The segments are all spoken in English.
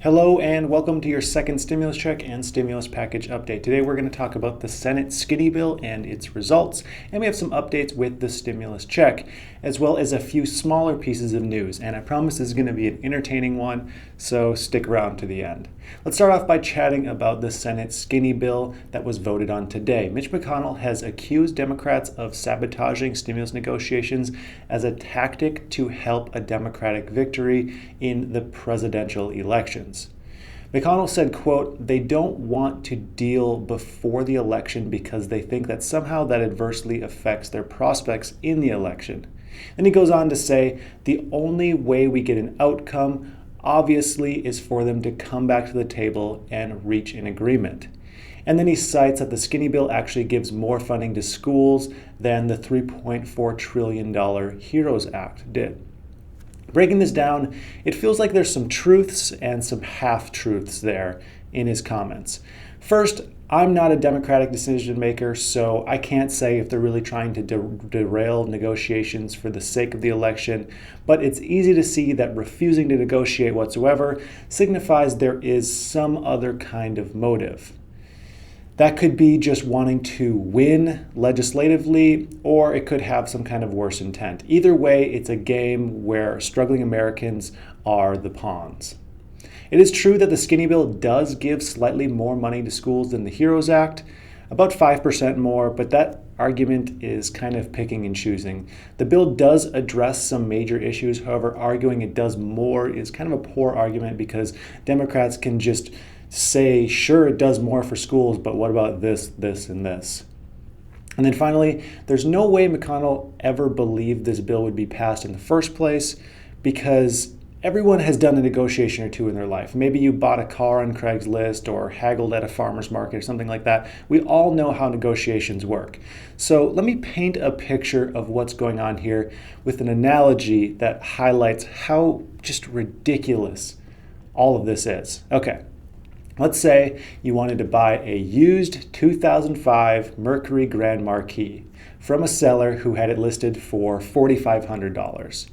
Hello and welcome to your second stimulus check and stimulus package update. Today we're going to talk about the Senate skinny bill and its results, and we have some updates with the stimulus check, as well as a few smaller pieces of news. And I promise this is going to be an entertaining one, so stick around to the end. Let's start off by chatting about the Senate skinny bill that was voted on today. Mitch McConnell has accused Democrats of sabotaging stimulus negotiations as a tactic to help a Democratic victory in the presidential elections. McConnell said, quote, "They don't want to deal before the election because they think that somehow that adversely affects their prospects in the election." Then he goes on to say, "The only way we get an outcome, obviously, is for them to come back to the table and reach an agreement." And then he cites that the skinny bill actually gives more funding to schools than the $3.4 trillion HEROES Act did. Breaking this down, it feels like there's some truths and some half-truths there in his comments. First, I'm not a Democratic decision maker, so I can't say if they're really trying to derail negotiations for the sake of the election, but it's easy to see that refusing to negotiate whatsoever signifies there is some other kind of motive. That could be just wanting to win legislatively, or it could have some kind of worse intent. Either way, it's a game where struggling Americans are the pawns. It is true that the skinny bill does give slightly more money to schools than the HEROES Act, about 5% more, but that argument is kind of picking and choosing. The bill does address some major issues, however, arguing it does more is kind of a poor argument because Democrats can just say, sure, it does more for schools, but what about this, and this? And then finally, there's no way McConnell ever believed this bill would be passed in the first place because everyone has done a negotiation or two in their life. Maybe you bought a car on Craigslist or haggled at a farmer's market or something like that. We all know how negotiations work. So let me paint a picture of what's going on here with an analogy that highlights how just ridiculous all of this is. Okay. Let's say you wanted to buy a used 2005 Mercury Grand Marquis from a seller who had it listed for $4,500.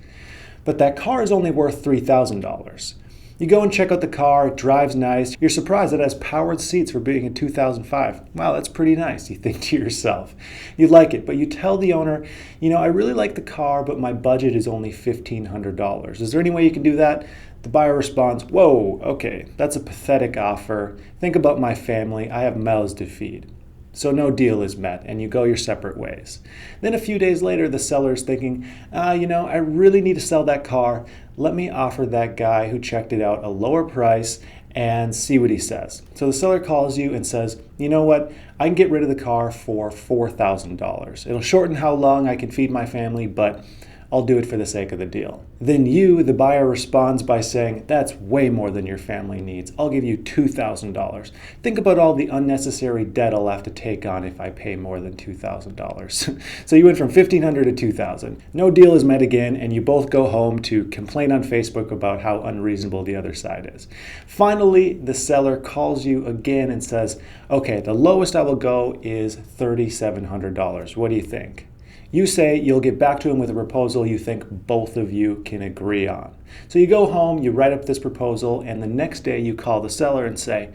But that car is only worth $3,000. You go and check out the car, it drives nice. You're surprised it has powered seats for being a 2005. Wow, that's pretty nice, you think to yourself. You like it, but you tell the owner, I really like the car, but my budget is only $1,500. Is there any way you can do that? The buyer responds, "Whoa, okay, that's a pathetic offer. Think about my family. I have mouths to feed." So no deal is met, and you go your separate ways. Then a few days later, the seller is thinking, I really need to sell that car. Let me offer that guy who checked it out a lower price and see what he says. So the seller calls you and says, "You know what? I can get rid of the car for $4,000. It'll shorten how long I can feed my family, but I'll do it for the sake of the deal." Then you, the buyer, responds by saying, "That's way more than your family needs. I'll give you $2,000. Think about all the unnecessary debt I'll have to take on if I pay more than $2,000. So you went from $1,500 to $2,000. No deal is met again, and you both go home to complain on Facebook about how unreasonable the other side is. Finally, the seller calls you again and says, "Okay, the lowest I will go is $3,700. What do you think?" You say you'll get back to him with a proposal you think both of you can agree on. So you go home, you write up this proposal, and the next day you call the seller and say,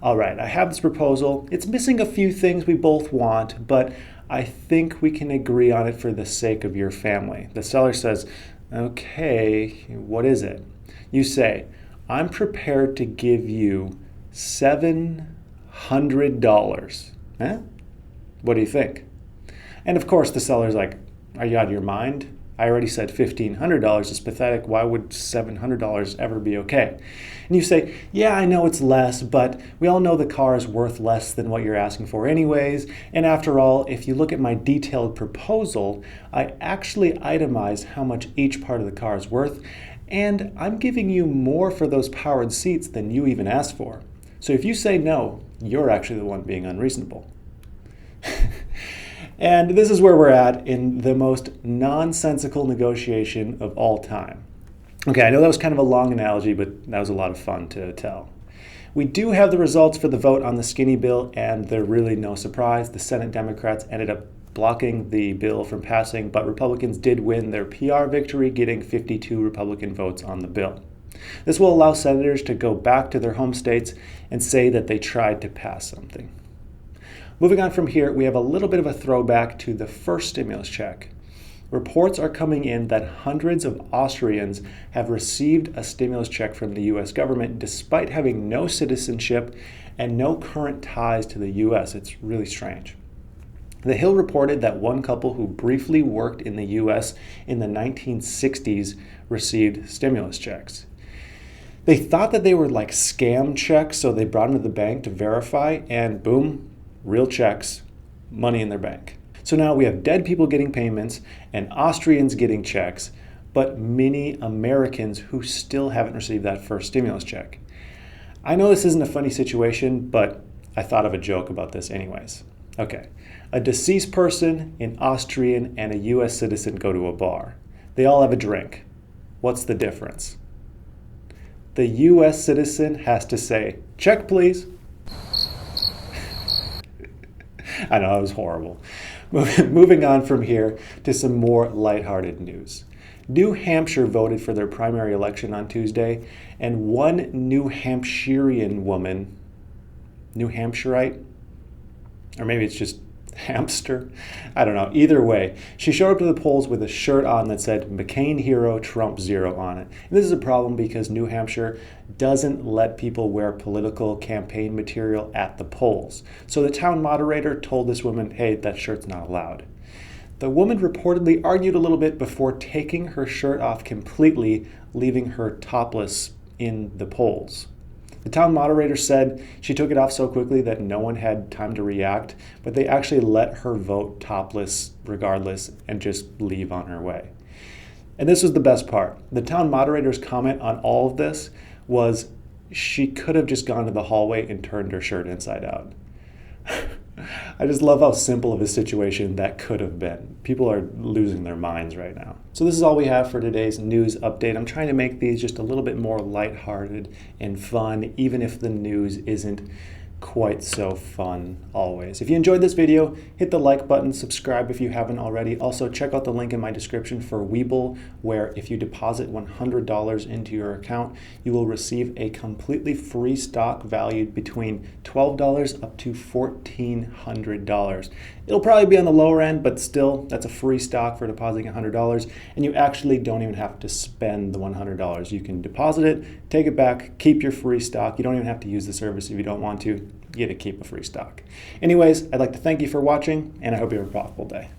"All right, I have this proposal. It's missing a few things we both want, but I think we can agree on it for the sake of your family." The seller says, "Okay, what is it?" You say, "I'm prepared to give you $700. Huh? What do you think? And of course, the seller's like, "Are you out of your mind? I already said $1,500 is pathetic. Why would $700 ever be okay?" And you say, "Yeah, I know it's less, but we all know the car is worth less than what you're asking for anyways. And after all, if you look at my detailed proposal, I actually itemize how much each part of the car is worth. And I'm giving you more for those powered seats than you even asked for. So if you say no, you're actually the one being unreasonable." And this is where we're at in the most nonsensical negotiation of all time. Okay, I know that was kind of a long analogy, but that was a lot of fun to tell. We do have the results for the vote on the skinny bill, and they're really no surprise. The Senate Democrats ended up blocking the bill from passing, but Republicans did win their PR victory, getting 52 Republican votes on the bill. This will allow senators to go back to their home states and say that they tried to pass something. Moving on from here, we have a little bit of a throwback to the first stimulus check. Reports are coming in that hundreds of Austrians have received a stimulus check from the US government despite having no citizenship and no current ties to the US. It's really strange. The Hill reported that one couple who briefly worked in the US in the 1960s received stimulus checks. They thought that they were like scam checks, so they brought them to the bank to verify, and boom, real checks, money in their bank. So now we have dead people getting payments and Austrians getting checks, but many Americans who still haven't received that first stimulus check. I know this isn't a funny situation, but I thought of a joke about this anyways. Okay, a deceased person, an Austrian, and a US citizen go to a bar. They all have a drink. What's the difference? The US citizen has to say, "Check, please." I know, that was horrible. Moving on from here to some more lighthearted news. New Hampshire voted for their primary election on Tuesday, and one New Hampshirean woman, New Hampshireite, or maybe it's just hamster, I don't know. Either way, she showed up to the polls with a shirt on that said "McCain Hero, Trump Zero" on it. And this is a problem because New Hampshire doesn't let people wear political campaign material at the polls. So the town moderator told this woman, hey, that shirt's not allowed. The woman reportedly argued a little bit before taking her shirt off completely, leaving her topless in the polls. The town moderator said she took it off so quickly that no one had time to react, but they actually let her vote topless regardless and just leave on her way. And this was the best part. The town moderator's comment on all of this was she could have just gone to the hallway and turned her shirt inside out. I just love how simple of a situation that could have been. People are losing their minds right now. So this is all we have for today's news update. I'm trying to make these just a little bit more lighthearted and fun, even if the news isn't quite so fun always. If you enjoyed this video, hit the like button, subscribe if you haven't already. Also, check out the link in my description for Webull, where if you deposit $100 into your account, you will receive a completely free stock valued between $12 up to $1,400. It'll probably be on the lower end, but still, that's a free stock for depositing $100, and you actually don't even have to spend the $100. You can deposit it, take it back, keep your free stock. You don't even have to use the service if you don't want to. You get to keep a free stock. Anyways, I'd like to thank you for watching, and I hope you have a profitable day.